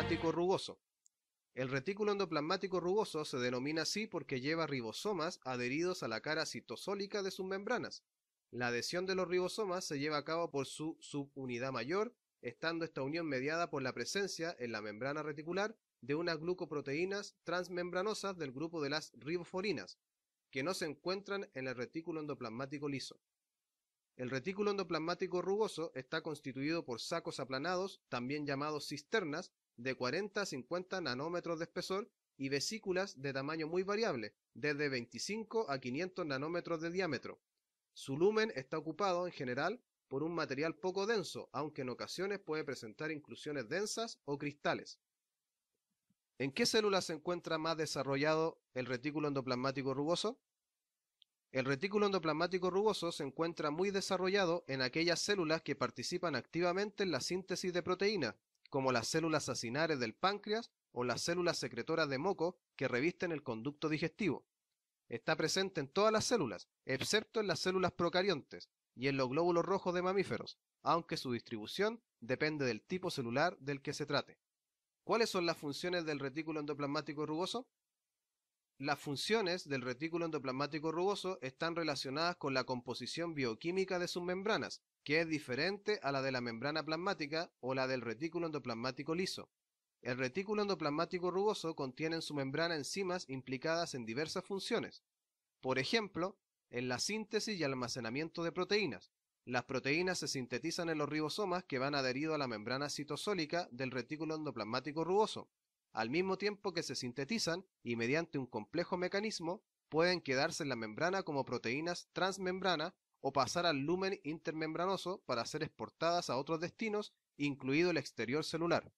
endoplasmático rugoso. El retículo endoplasmático rugoso se denomina así porque lleva ribosomas adheridos a la cara citosólica de sus membranas. La adhesión de los ribosomas se lleva a cabo por su subunidad mayor, estando esta unión mediada por la presencia en la membrana reticular de unas glucoproteínas transmembranosas del grupo de las riboforinas, que no se encuentran en el retículo endoplasmático liso. El retículo endoplasmático rugoso está constituido por sacos aplanados, también llamados cisternas, de 40 a 50 nanómetros de espesor y vesículas de tamaño muy variable, desde 25 a 500 nanómetros de diámetro. Su lumen está ocupado, en general, por un material poco denso, aunque en ocasiones puede presentar inclusiones densas o cristales. ¿En qué células se encuentra más desarrollado el retículo endoplasmático rugoso? El retículo endoplasmático rugoso se encuentra muy desarrollado en aquellas células que participan activamente en la síntesis de proteínas, como las células acinares del páncreas o las células secretoras de moco que revisten el conducto digestivo. Está presente en todas las células, excepto en las células procariontes y en los glóbulos rojos de mamíferos, aunque su distribución depende del tipo celular del que se trate. ¿Cuáles son las funciones del retículo endoplasmático rugoso? Las funciones del retículo endoplasmático rugoso están relacionadas con la composición bioquímica de sus membranas, que es diferente a la de la membrana plasmática o la del retículo endoplasmático liso. El retículo endoplasmático rugoso contiene en su membrana enzimas implicadas en diversas funciones. Por ejemplo, en la síntesis y almacenamiento de proteínas. Las proteínas se sintetizan en los ribosomas que van adheridos a la membrana citosólica del retículo endoplasmático rugoso, al mismo tiempo que se sintetizan y mediante un complejo mecanismo pueden quedarse en la membrana como proteínas transmembrana o pasar al lumen intermembranoso para ser exportadas a otros destinos, incluido el exterior celular.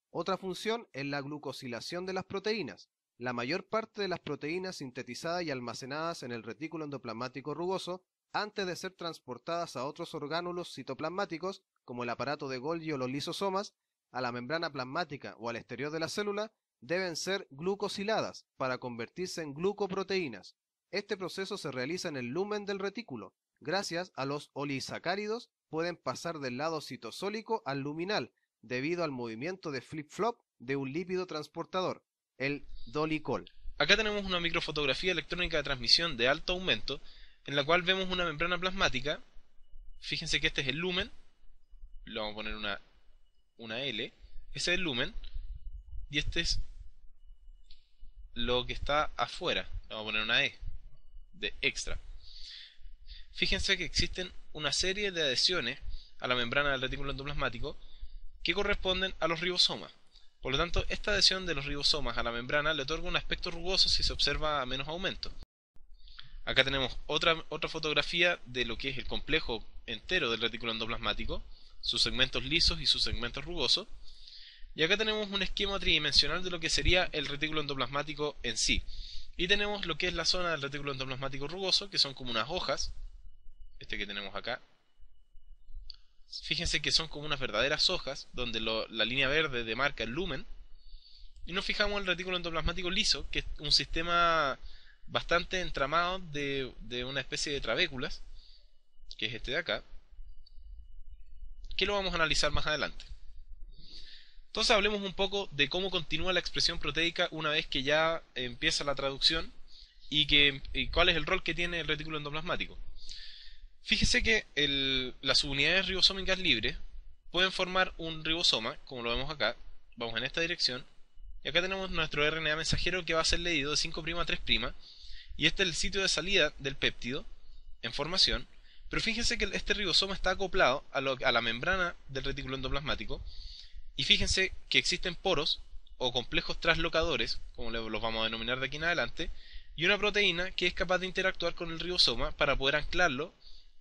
Otra función es la glucosilación de las proteínas. La mayor parte de las proteínas sintetizadas y almacenadas en el retículo endoplasmático rugoso, antes de ser transportadas a otros orgánulos citoplasmáticos, como el aparato de Golgi o los lisosomas, a la membrana plasmática o al exterior de la célula, deben ser glucosiladas para convertirse en glucoproteínas. Este proceso se realiza en el lumen del retículo. Gracias a los oligosacáridos pueden pasar del lado citosólico al luminal, debido al movimiento de flip-flop de un lípido transportador, el dolicol. Acá tenemos una microfotografía electrónica de transmisión de alto aumento, en la cual vemos una membrana plasmática. Fíjense que este es el lumen, le vamos a poner una L, ese es el lumen, y este es lo que está afuera, le vamos a poner una E, de extra. Fíjense que existen una serie de adhesiones a la membrana del retículo endoplasmático que corresponden a los ribosomas. Por lo tanto, esta adhesión de los ribosomas a la membrana le otorga un aspecto rugoso si se observa menos aumento. Acá tenemos otra fotografía de lo que es el complejo entero del retículo endoplasmático, sus segmentos lisos y sus segmentos rugosos. Y acá tenemos un esquema tridimensional de lo que sería el retículo endoplasmático en sí. Y tenemos lo que es la zona del retículo endoplasmático rugoso, que son como unas hojas, este que tenemos acá. Fíjense que son como unas verdaderas hojas, donde la línea verde demarca el lumen. Y nos fijamos en el retículo endoplasmático liso, que es un sistema bastante entramado de una especie de trabéculas, que es este de acá, que lo vamos a analizar más adelante. Entonces hablemos un poco de cómo continúa la expresión proteica una vez que ya empieza la traducción y cuál es el rol que tiene el retículo endoplasmático. Fíjese que las subunidades ribosómicas libres pueden formar un ribosoma, como lo vemos acá. Vamos en esta dirección y acá tenemos nuestro RNA mensajero que va a ser leído de 5' a 3', y este es el sitio de salida del péptido en formación. Pero fíjense que este ribosoma está acoplado a la membrana del retículo endoplasmático, y fíjense que existen poros o complejos translocadores, como los vamos a denominar de aquí en adelante, y una proteína que es capaz de interactuar con el ribosoma para poder anclarlo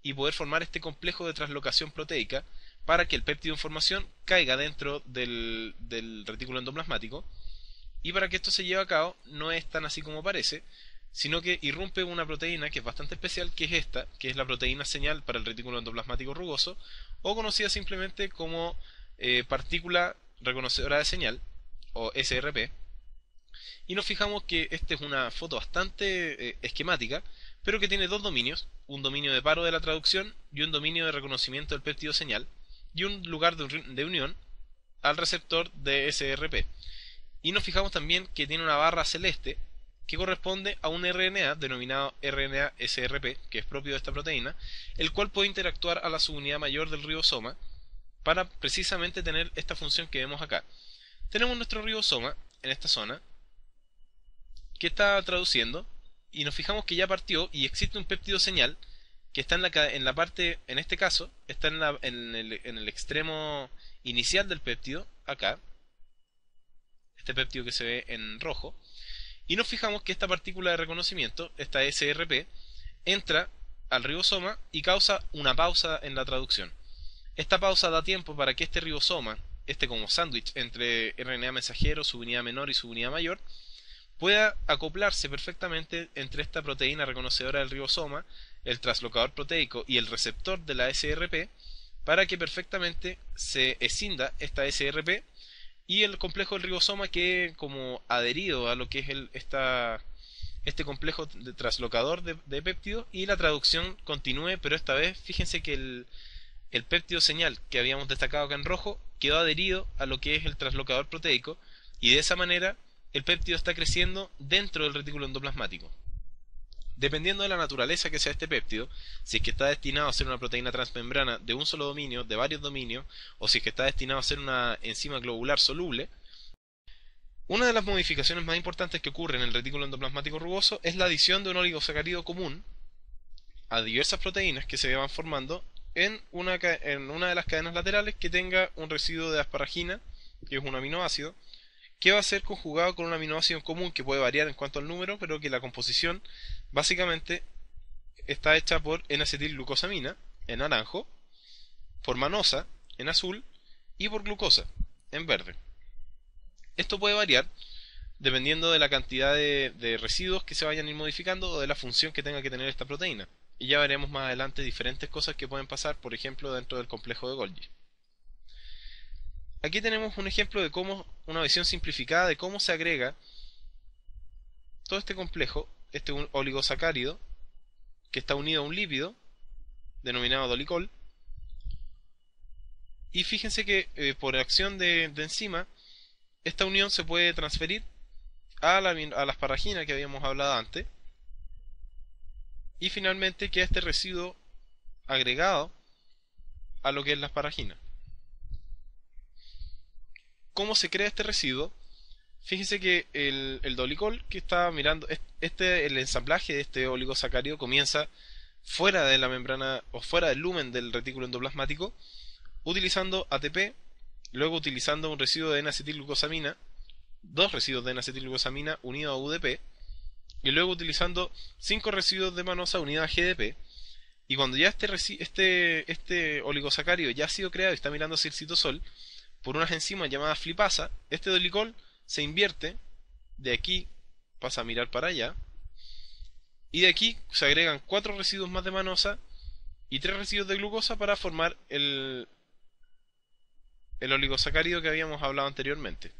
y poder formar este complejo de translocación proteica para que el péptido en formación caiga dentro del retículo endoplasmático. Y para que esto se lleve a cabo no es tan así como parece, sino que irrumpe una proteína que es bastante especial, que es esta, que es la proteína señal para el retículo endoplasmático rugoso, o conocida simplemente como partícula reconocedora de señal, o SRP. Y nos fijamos que esta es una foto bastante esquemática, pero que tiene dos dominios, un dominio de paro de la traducción y un dominio de reconocimiento del péptido señal, y un lugar de unión al receptor de SRP. Y nos fijamos también que tiene una barra celeste que corresponde a un RNA denominado RNA SRP, que es propio de esta proteína, el cual puede interactuar a la subunidad mayor del ribosoma para precisamente tener esta función que vemos acá. Tenemos nuestro ribosoma en esta zona que está traduciendo y nos fijamos que ya partió y existe un péptido señal que está en la parte, en este caso, está en el extremo inicial del péptido, acá, este péptido que se ve en rojo, y nos fijamos que esta partícula de reconocimiento, esta SRP, entra al ribosoma y causa una pausa en la traducción. Esta pausa da tiempo para que este ribosoma, este como sándwich entre RNA mensajero, subunidad menor y subunidad mayor, pueda acoplarse perfectamente entre esta proteína reconocedora del ribosoma, el translocador proteico y el receptor de la SRP, para que perfectamente se escinda esta SRP y el complejo del ribosoma quede como adherido a lo que es este complejo de translocador de péptidos y la traducción continúe, pero esta vez fíjense que el péptido señal que habíamos destacado acá en rojo quedó adherido a lo que es el translocador proteico y de esa manera el péptido está creciendo dentro del retículo endoplasmático. Dependiendo de la naturaleza que sea este péptido, si es que está destinado a ser una proteína transmembrana de un solo dominio, de varios dominios, o si es que está destinado a ser una enzima globular soluble, una de las modificaciones más importantes que ocurre en el retículo endoplasmático rugoso es la adición de un oligosacárido común a diversas proteínas que se van formando en una de las cadenas laterales que tenga un residuo de asparagina, que es un aminoácido, que va a ser conjugado con un aminoácido común que puede variar en cuanto al número, pero que la composición básicamente está hecha por N-acetilglucosamina en naranjo, por manosa en azul y por glucosa en verde. Esto puede variar dependiendo de la cantidad de residuos que se vayan a ir modificando o de la función que tenga que tener esta proteína. Y ya veremos más adelante diferentes cosas que pueden pasar, por ejemplo, dentro del complejo de Golgi. Aquí tenemos un ejemplo de cómo, una visión simplificada de cómo se agrega todo este complejo, este oligosacárido, que está unido a un lípido, denominado dolicol. Y fíjense que por acción de enzima, esta unión se puede transferir a la asparagina que habíamos hablado antes. Y finalmente queda este residuo agregado a lo que es la asparagina. ¿Cómo se crea este residuo? Fíjense que el dolicol que está mirando, el ensamblaje de este oligosacárido comienza fuera de la membrana o fuera del lumen del retículo endoplasmático, utilizando ATP, luego utilizando un residuo de N-acetilglucosamina, dos residuos de N-acetilglucosamina unidos a UDP, y luego utilizando 5 residuos de manosa unidos a GDP. Y cuando ya este oligosacárido ya ha sido creado y está mirando hacia el citosol, por unas enzimas llamadas flipasa, este dolicol se invierte, de aquí pasa a mirar para allá, y de aquí se agregan 4 residuos más de manosa y 3 residuos de glucosa para formar el oligosacárido que habíamos hablado anteriormente.